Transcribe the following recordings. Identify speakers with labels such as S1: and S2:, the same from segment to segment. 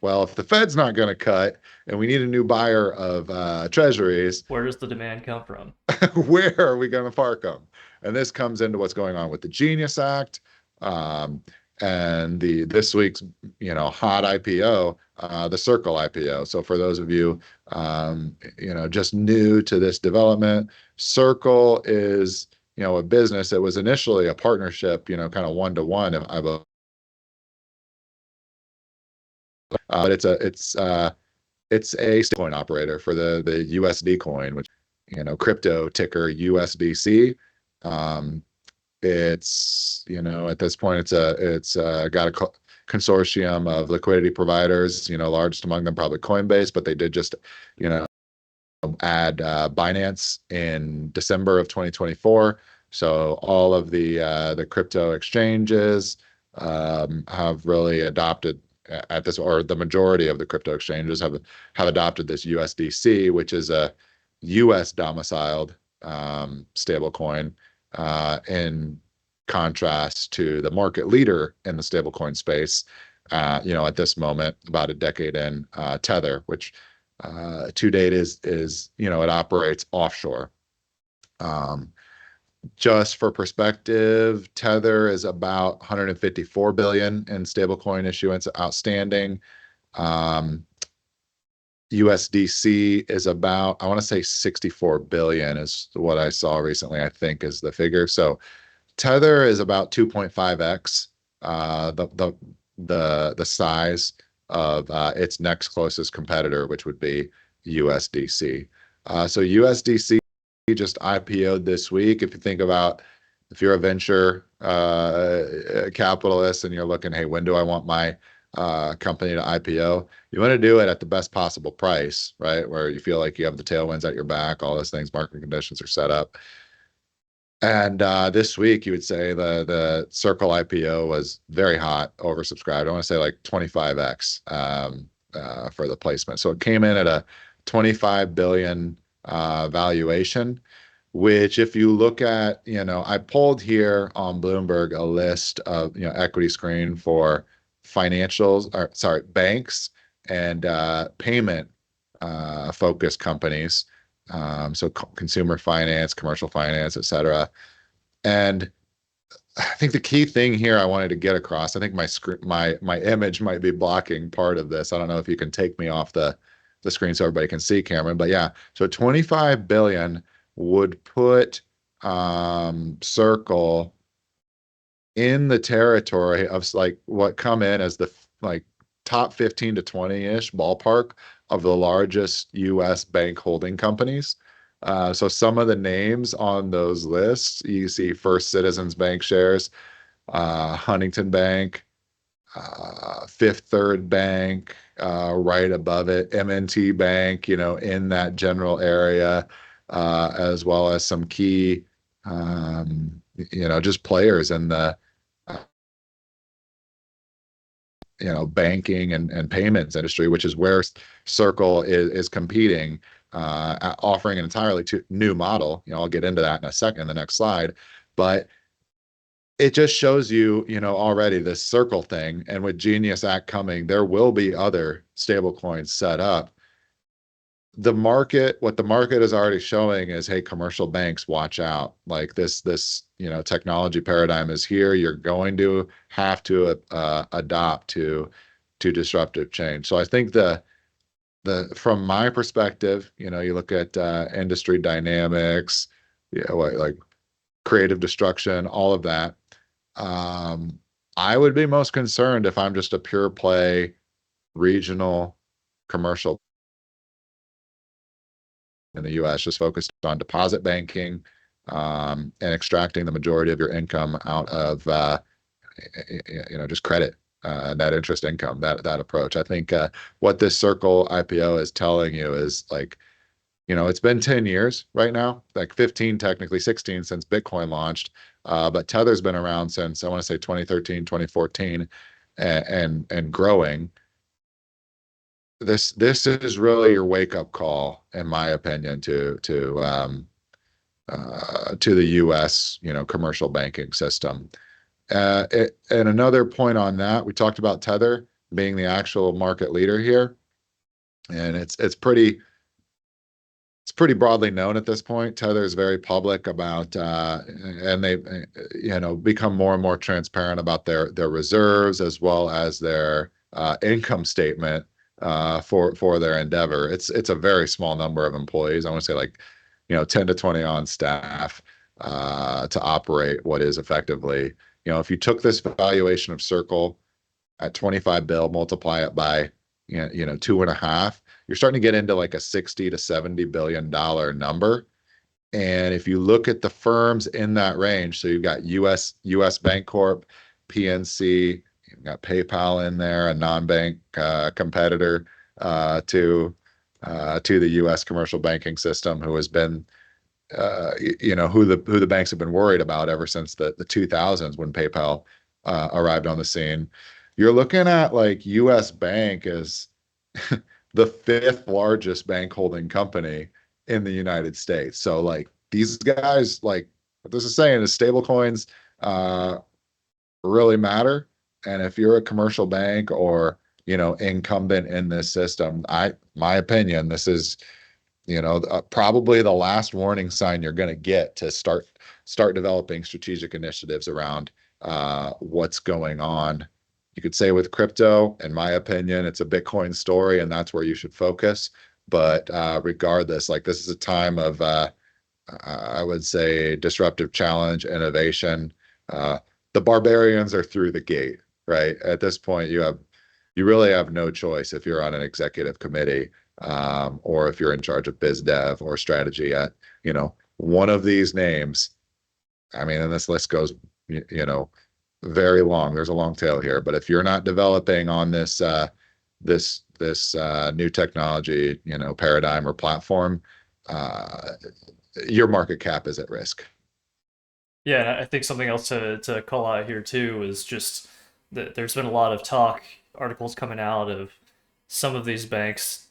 S1: Well, if the Fed's not going to cut and we need a new buyer of treasuries,
S2: Where does the demand come from?
S1: where are we going to park them? And this comes into what's going on with the Genius Act, um, and the this week's hot IPO, the Circle IPO. So for those of you just new to this development, Circle is a business that was initially a partnership, kind of one to one. But it's a coin operator for the USD coin, which crypto ticker USDC. Um, it's at this point it's got a consortium of liquidity providers. Largest among them probably Coinbase, but they did just you know add Binance in December of 2024. So all of the crypto exchanges have really adopted at this, or the majority of the crypto exchanges have adopted this USDC, which is a US domiciled stable coin, in contrast to the market leader in the stablecoin space, at this moment, about a decade in, Tether, which to date is it operates offshore. Um, just for perspective, Tether is about 154 billion in stablecoin issuance outstanding. Um, USDC is about, I want to say 64 billion is what I saw recently, I think is the figure. So Tether is about 2.5x the size of its next closest competitor, which would be USDC. So USDC just IPO'd this week. If you think about, if you're a venture capitalist and you're looking, hey, when do I want my company to IPO? You want to do it at the best possible price, right? Where you feel like you have the tailwinds at your back, all those things, market conditions are set up. And this week, you would say the Circle IPO was very hot, oversubscribed. I want to say like 25x for the placement. So it came in at a 25 billion valuation, which if you look at, I pulled here on Bloomberg a list of, equity screen for financials, or sorry, banks and payment focused companies. So consumer finance, commercial finance, et cetera. And I think the key thing here I wanted to get across, I think my screen, my image might be blocking part of this. I don't know if you can take me off the screen so everybody can see, Cameron. But yeah, so 25 billion would put Circle in the territory of like what come in as the like top 15 to 20-ish ballpark of the largest US bank holding companies. So some of the names on those lists, you see First Citizens Bank shares, Huntington Bank, Fifth Third Bank, right above it, M&T Bank, in that general area, as well as some key, just players in the banking and payments industry, which is where Circle is competing, offering an entirely new model. I'll get into that in a second in the next slide, but it just shows you, already this Circle thing, and with Genius Act coming, there will be other stable coins set up. What the market is already showing is, hey, commercial banks, watch out. Like this technology paradigm is here. You're going to have to adopt to disruptive change. So I think the from my perspective, you look at industry dynamics, like creative destruction, all of that. Um, I would be most concerned if I'm just a pure play regional commercial in the US, just focused on deposit banking, and extracting the majority of your income out of just credit, net interest income, that approach. I think what this Circle IPO is telling you is like, it's been 10 years right now, like 15, technically 16 since Bitcoin launched. But Tether's been around since, I want to say 2013, 2014, and growing. This is really your wake up call, in my opinion, to the U.S. Commercial banking system. And another point on that, we talked about Tether. being the actual market leader here. And it's pretty broadly known at this point. Tether is very public about, and they, become more and more transparent about their reserves as well as their income statement for their endeavor. It's a very small number of employees. I want to say like, 10 to 20 on staff to operate what is effectively, if you took this valuation of Circle at 25 bill, multiply it by, 2.5, you're starting to get into like a 60 to 70 billion dollar number. And if you look at the firms in that range, so you've got US Bank Corp, PNC, you've got PayPal in there, a non-bank competitor to the US commercial banking system, who has been who the banks have been worried about ever since the 2000s when PayPal arrived on the scene. You're looking at like US Bank as the fifth largest bank holding company in the United States. So like these guys, like what this is saying is stable coins really matter. And if you're a commercial bank or incumbent in this system, my opinion, this is probably the last warning sign you're going to get to start developing strategic initiatives around what's going on. You could say with crypto, in my opinion, it's a Bitcoin story, and that's where you should focus. But regardless, like this is a time of, I would say, disruptive challenge, innovation. The barbarians are through the gate, right? At this point, you really have no choice if you're on an executive committee or if you're in charge of biz dev or strategy at one of these names. I mean, and this list goes very long. There's a long tail here, but if you're not developing on this new technology paradigm or platform, your market cap is at risk.
S2: Yeah, and I think something else to call out here too is just that there's been a lot of talk, articles coming out of some of these banks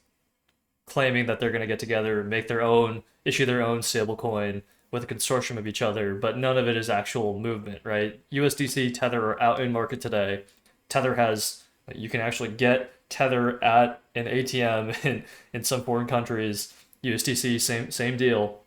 S2: claiming that they're going to get together and make their own, issue their own stablecoin with a consortium of each other, but none of it is actual movement, right? USDC, Tether are out in market today. Tether has, you can actually get Tether at an ATM in some foreign countries. USDC, same deal.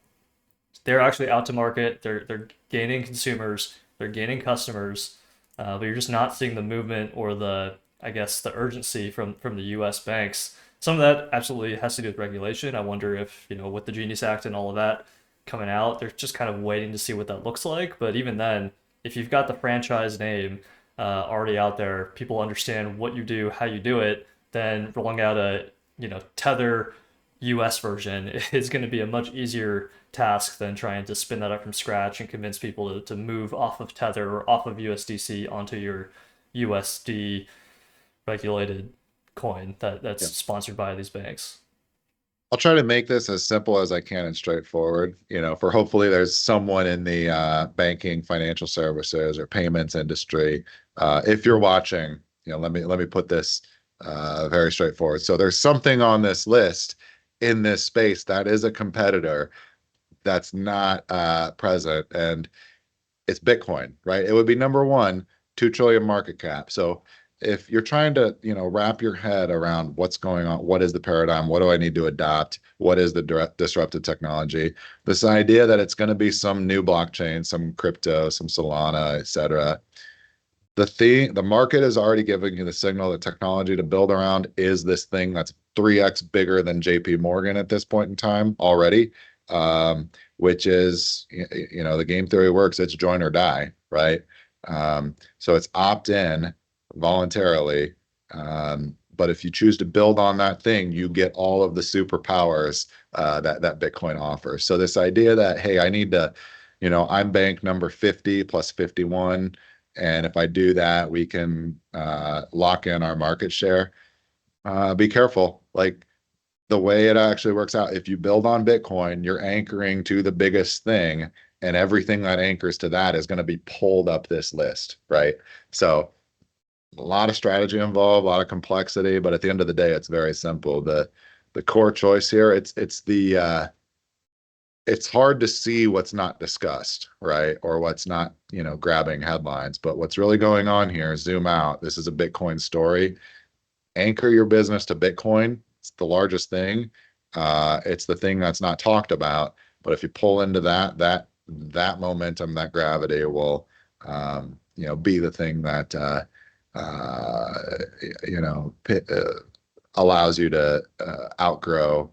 S2: They're actually out to market. They're gaining consumers. They're gaining customers. But you're just not seeing the movement or the, I guess, the urgency from the U.S. banks. Some of that absolutely has to do with regulation. I wonder if with the Genius Act and all of that coming out, they're just kind of waiting to see what that looks like. But even then, if you've got the franchise name already out there, people understand what you do, how you do it, then rolling out a Tether US version is going to be a much easier task than trying to spin that up from scratch and convince people to move off of Tether or off of USDC onto your USD regulated coin that's
S1: Yeah.
S2: sponsored by these banks.
S1: I'll try to make this as simple as I can and straightforward, for hopefully there's someone in the banking, financial services, or payments industry. If you're watching, let me put this very straightforward. So there's something on this list in this space that is a competitor that's not present, and it's Bitcoin, right? It would be number one, 2 trillion market cap. So if you're trying to, wrap your head around what's going on, what is the paradigm, what do I need to adopt, what is the disruptive technology, this idea that it's going to be some new blockchain, some crypto, some Solana, et cetera. The market is already giving you the signal that technology to build around is this thing that's 3x bigger than JP Morgan at this point in time already, which is, the game theory works. It's join or die, right? So it's opt in voluntarily. But if you choose to build on that thing, you get all of the superpowers that Bitcoin offers. So this idea that, hey, I need to, I'm bank number 50 plus 51. And if I do that, we can lock in our market share. Be careful. Like the way it actually works out, if you build on Bitcoin, you're anchoring to the biggest thing, and everything that anchors to that is going to be pulled up this list, right? So a lot of strategy involved, a lot of complexity, but at the end of the day, it's very simple. The core choice here, it's hard to see what's not discussed, right? Or what's not, grabbing headlines. But what's really going on here, zoom out. This is a Bitcoin story. anchor your business to Bitcoin. It's the largest thing. It's the thing that's not talked about. But if you pull into that momentum, that gravity will, be the thing that you know allows you to outgrow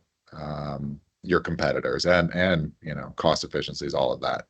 S1: your competitors and cost efficiencies, all of that.